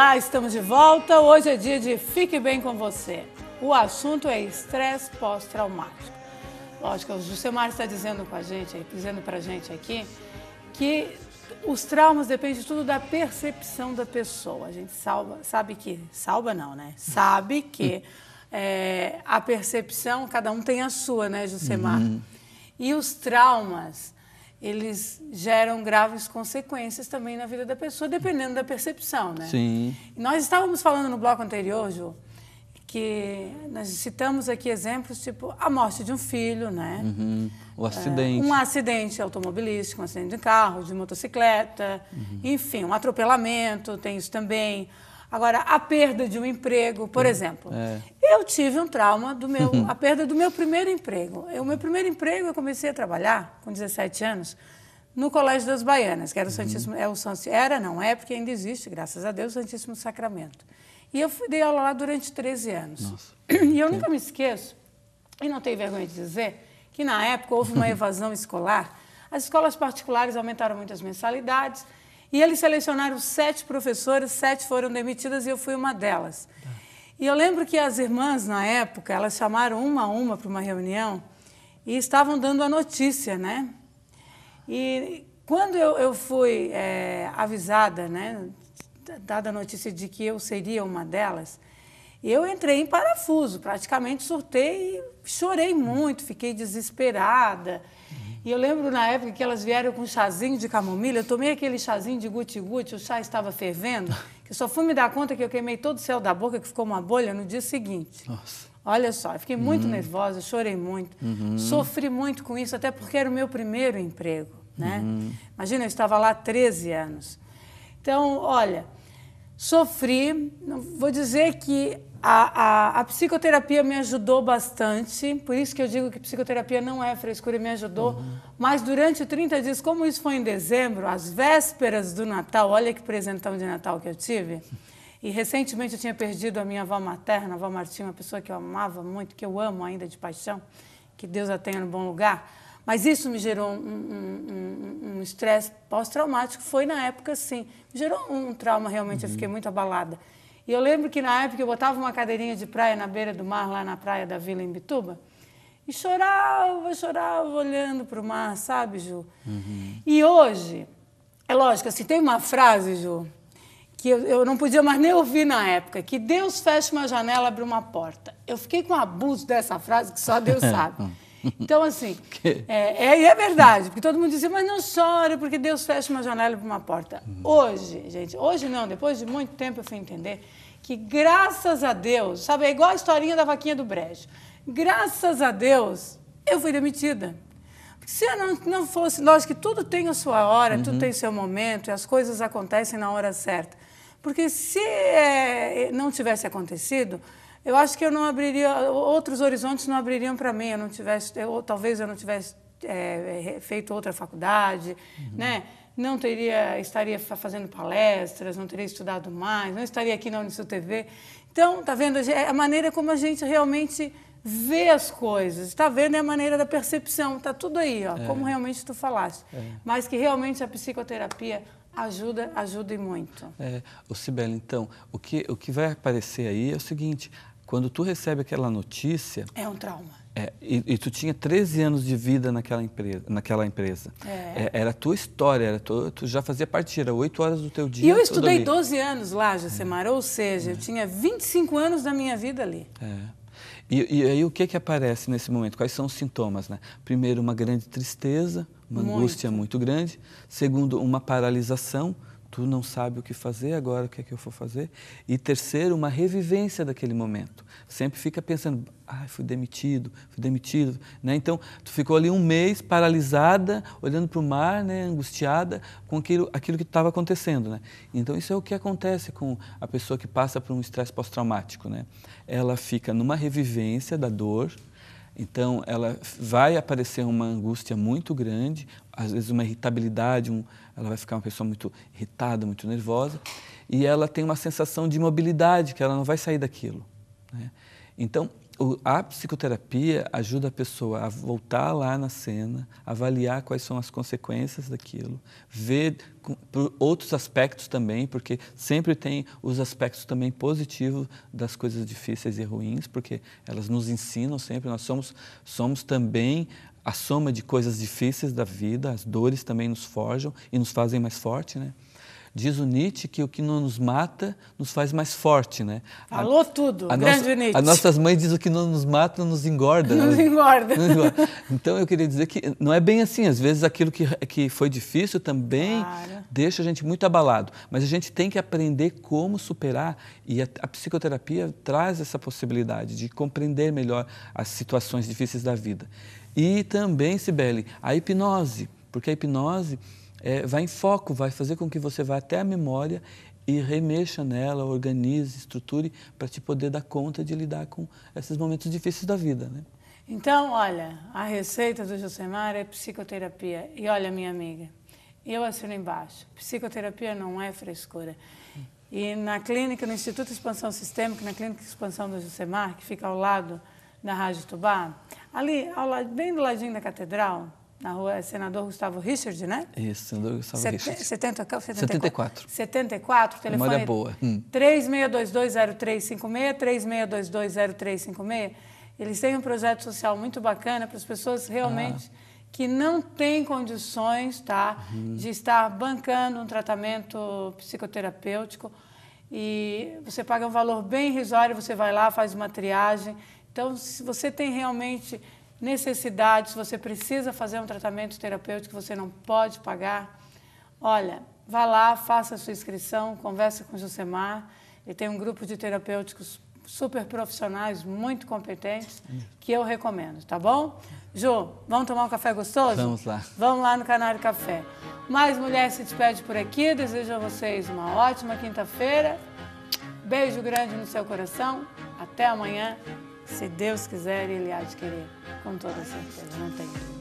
Olá, estamos de volta. Hoje é dia de Fique Bem com Você. O assunto é estresse pós-traumático. Lógico, o Jusemar está dizendo pra gente aqui que os traumas dependem tudo da percepção da pessoa. A gente sabe que a percepção, cada um tem a sua, né, Jusemar? E os traumas, eles geram graves consequências também na vida da pessoa, dependendo da percepção, né? Sim. Nós estávamos falando no bloco anterior, Ju, que nós citamos aqui exemplos tipo a morte de um filho, né? O acidente. Um acidente automobilístico, um acidente de carro, de motocicleta, enfim, um atropelamento, tem isso também. Agora, a perda de um emprego, por exemplo. Eu tive um trauma a perda do meu primeiro emprego. O meu primeiro emprego, eu comecei a trabalhar com 17 anos no Colégio das Baianas, que era o Santíssimo, porque ainda existe, graças a Deus, o Santíssimo Sacramento. E eu dei aula lá durante 13 anos. Nossa. E eu nunca me esqueço, e não tenho vergonha de dizer, que na época houve uma evasão escolar. As escolas particulares aumentaram muito as mensalidades, e eles selecionaram 7 professoras, 7 foram demitidas e eu fui uma delas. E eu lembro que as irmãs, na época, elas chamaram uma a uma para uma reunião e estavam dando a notícia, né? E quando eu fui avisada, né, dada a notícia de que eu seria uma delas, eu entrei em parafuso, praticamente surtei e chorei muito, fiquei desesperada. E eu lembro na época que elas vieram com um chazinho de camomila, eu tomei aquele chazinho de guti-guti, o chá estava fervendo, que eu só fui me dar conta que eu queimei todo o céu da boca, que ficou uma bolha no dia seguinte. Nossa. Olha só, eu fiquei muito nervosa, chorei muito, sofri muito com isso, até porque era o meu primeiro emprego, né? Imagina, eu estava lá há 13 anos. Então, olha, sofri, vou dizer que a psicoterapia me ajudou bastante, por isso que eu digo que psicoterapia não é frescura, me ajudou, mas durante 30 dias, como isso foi em dezembro, às vésperas do Natal, olha que presentão de Natal que eu tive, e recentemente eu tinha perdido a minha avó materna, a avó Martinha, uma pessoa que eu amava muito, que eu amo ainda de paixão, que Deus a tenha no bom lugar, mas isso me gerou um estresse pós-traumático, foi na época sim, me gerou um trauma realmente, eu fiquei muito abalada. E eu lembro que na época eu botava uma cadeirinha de praia na beira do mar, lá na praia da Vila Imbituba, e chorava olhando para o mar, sabe, Ju? E hoje, é lógico, assim, tem uma frase, Ju, que eu não podia mais nem ouvir na época, que Deus fecha uma janela, abre uma porta. Eu fiquei com um abuso dessa frase que só Deus sabe. Então, assim, é verdade, porque todo mundo dizia, mas não chore, porque Deus fecha uma janela e abre uma porta. Hoje, gente, hoje não, depois de muito tempo eu fui entender que, graças a Deus, sabe, é igual a historinha da vaquinha do brejo, graças a Deus, eu fui demitida. Porque se eu não fosse, lógico que tudo tem a sua hora, tudo tem o seu momento, e as coisas acontecem na hora certa. Porque se não tivesse acontecido, eu acho que eu não abriria, outros horizontes não abririam para mim, talvez eu não tivesse feito outra faculdade, né? Não estaria fazendo palestras, não teria estudado mais, não estaria aqui na Unisul TV. Então, tá vendo, a maneira como a gente realmente vê as coisas, tá vendo, é a maneira da percepção, tá tudo aí, ó, como realmente tu falaste. Mas que realmente a psicoterapia ajuda e muito. Sibeli, então, o que vai aparecer aí é o seguinte, quando tu recebe aquela notícia... É um trauma. E tu tinha 13 anos de vida naquela empresa. Era a tua história, tu já fazia parte, era 8 horas do teu dia. E eu estudei 12 anos lá, Jusemar, ou seja, eu tinha 25 anos da minha vida ali. E aí o que aparece nesse momento? Quais são os sintomas, né? Primeiro, uma grande tristeza, uma angústia muito grande. Segundo, uma paralisação. Tu não sabe o que fazer, agora o que é que eu vou fazer? E terceiro, uma revivência daquele momento. Sempre fica pensando, fui demitido, né? Então, tu ficou ali um mês paralisada, olhando para o mar, né? Angustiada com aquilo que estava acontecendo, né? Então, isso é o que acontece com a pessoa que passa por um estresse pós-traumático, né? Ela fica numa revivência da dor. Então, ela vai aparecer uma angústia muito grande, às vezes uma irritabilidade, ela vai ficar uma pessoa muito irritada, muito nervosa, e ela tem uma sensação de imobilidade, que ela não vai sair daquilo, né? Então, A psicoterapia ajuda a pessoa a voltar lá na cena, avaliar quais são as consequências daquilo, ver por outros aspectos também, porque sempre tem os aspectos também positivos das coisas difíceis e ruins, porque elas nos ensinam sempre, nós somos também a soma de coisas difíceis da vida, as dores também nos forjam e nos fazem mais forte, né? Diz o Nietzsche que o que não nos mata nos faz mais forte, né? Falou tudo, grande Nietzsche. As nossas mães dizem que o que não nos mata nos engorda. Nos engorda. Então, eu queria dizer que não é bem assim. Às vezes, aquilo que foi difícil também deixa a gente muito abalado. Mas a gente tem que aprender como superar. E a psicoterapia traz essa possibilidade de compreender melhor as situações difíceis da vida. E também, Cibele, a hipnose. Porque a hipnose vai em foco, vai fazer com que você vá até a memória e remexa nela, organize, estruture para te poder dar conta de lidar com esses momentos difíceis da vida, né? Então, olha, a receita do Josemar é psicoterapia. E olha, minha amiga, eu assino embaixo, psicoterapia não é frescura. E na clínica, no Instituto de Expansão Sistêmica, na clínica de expansão do Josemar, que fica ao lado da Rádio Tubá, ali, bem do ladinho da catedral, na rua Senador Gustavo Richard, né? Isso, Senador Gustavo Richard. 74. 74, telefone memória boa. 36220356, 36220356. Eles têm um projeto social muito bacana para as pessoas realmente que não têm condições, tá, de estar bancando um tratamento psicoterapêutico. E você paga um valor bem irrisório, você vai lá, faz uma triagem. Então, se você tem realmente necessidade, se você precisa fazer um tratamento terapêutico que você não pode pagar, olha, vá lá, faça a sua inscrição, conversa com o Josemar. Ele tem um grupo de terapêuticos super profissionais, muito competentes, que eu recomendo, tá bom? Jô, vamos tomar um café gostoso? Vamos lá. Vamos lá no Canário Café. Mais Mulher se despede por aqui, desejo a vocês uma ótima quinta-feira. Beijo grande no seu coração. Até amanhã. Se Deus quiser, Ele há de querer. Com toda certeza, não tem.